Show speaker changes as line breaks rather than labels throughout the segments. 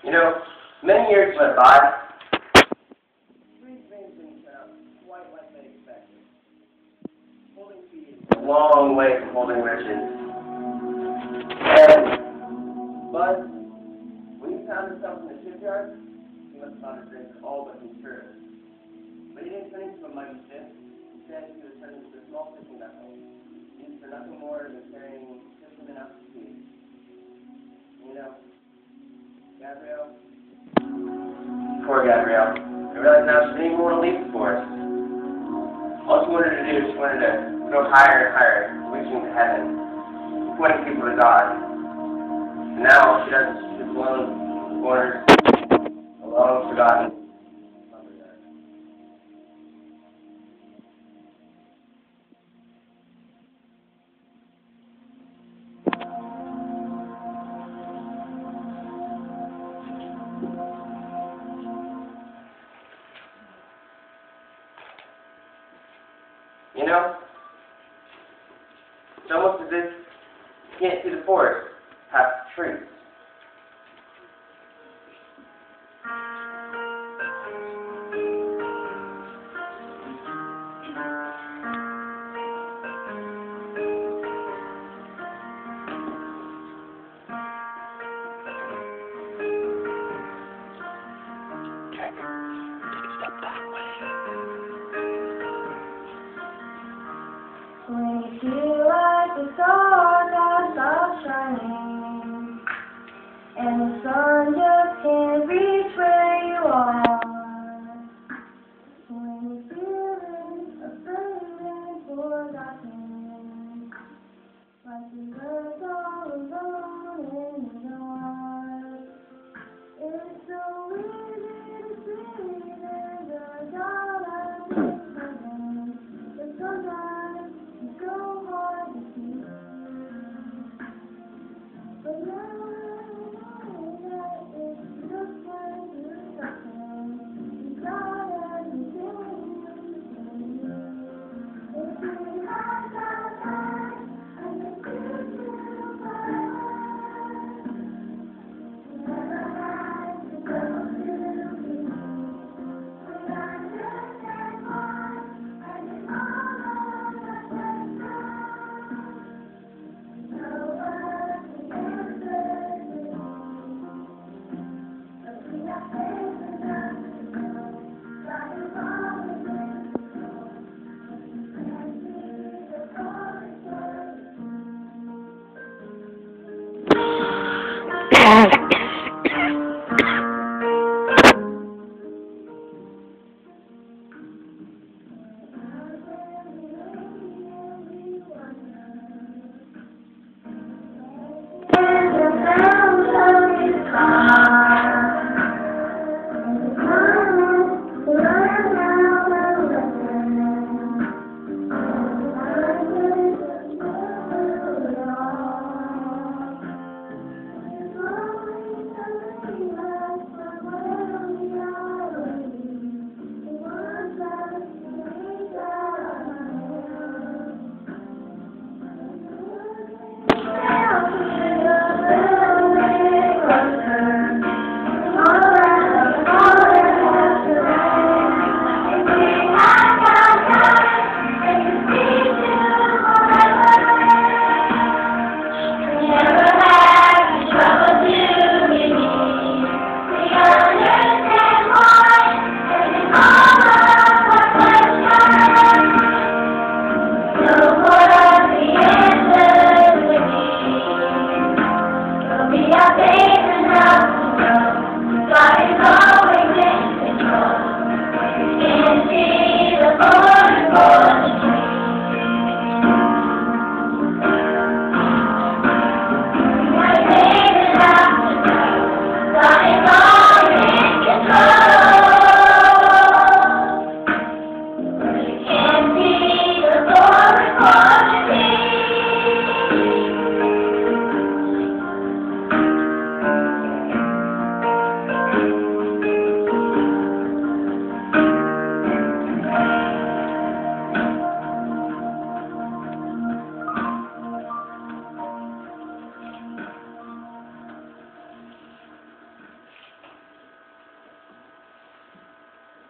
You know, many years went by. Three things didn't turn out quite like they expected. Holding feet is a long way from holding riches. And Buzz, when he found himself in the shipyard, he must have thought his dreams were all but come true. But he didn't turn into a mighty ship. Instead, he was turned into a small fishing vessel, used for nothing more than carrying fishermen out to sea. You know, Gabrielle. Poor Gabrielle. I realize now she didn't even want to leave the forest. All she wanted to do, she wanted to go higher and higher, reaching to heaven, pointing people to God. And now all she does is she's alone, cornered, alone, forgotten. You know, it's almost as if you can't see the forest past the trees.
Take a step that way.
When you feel like the stars are stop shining,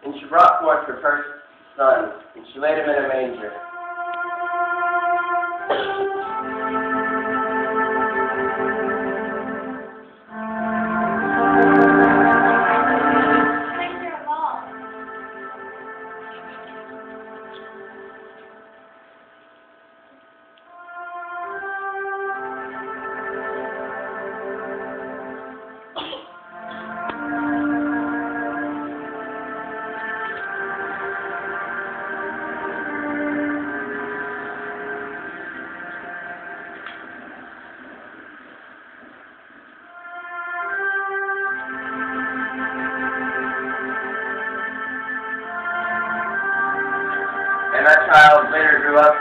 And she brought forth her first son, and she laid him in a manger. And that child later grew up,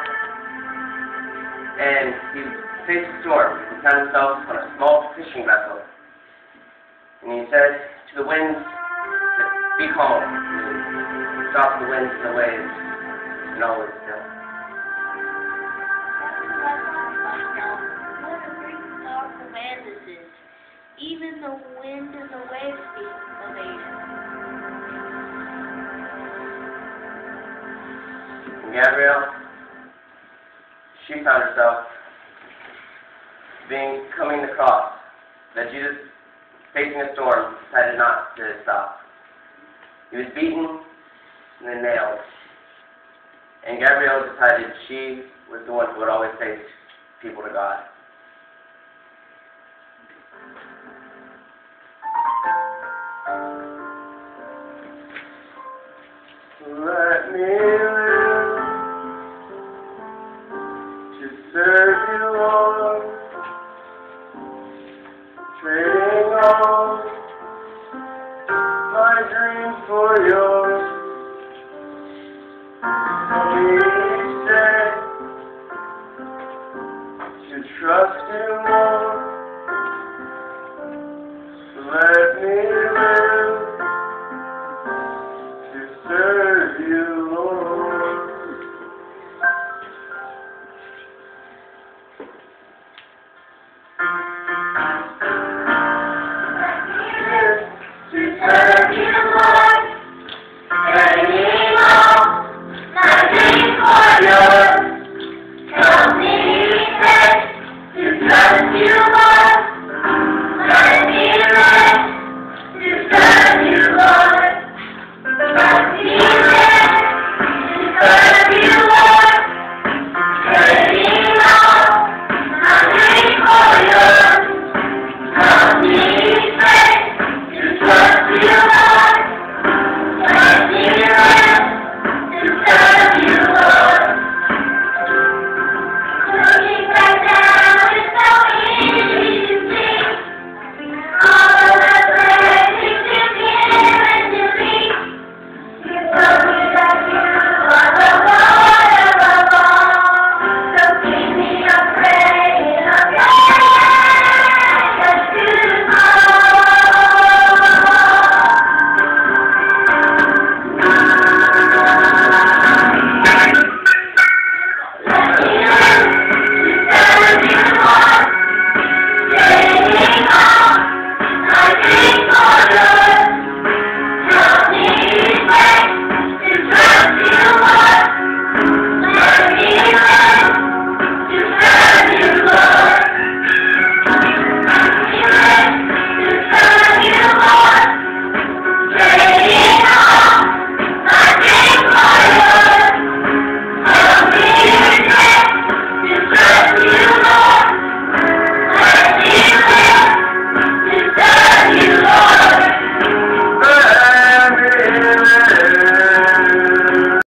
and he faced a storm. He found himself on a small fishing vessel. And he said to the winds, "Be calm." He stopped the winds and the waves, and all was still.
What a great powerful man this is. Even the wind and the waves obey him.
And Gabrielle, she found herself coming across that Jesus, facing a storm, decided not to stop. He was beaten and then nailed. And Gabrielle decided she was the one who would always take people to God. Let me live to serve you, Lord, trading all my dreams for yours. Each day to trust you more. Let me live to serve you, Lord. To serve you, Lord, trading all my dreams for yours. Help me each day to trust you, Lord. Let me live to serve you, Lord. Let me live to serve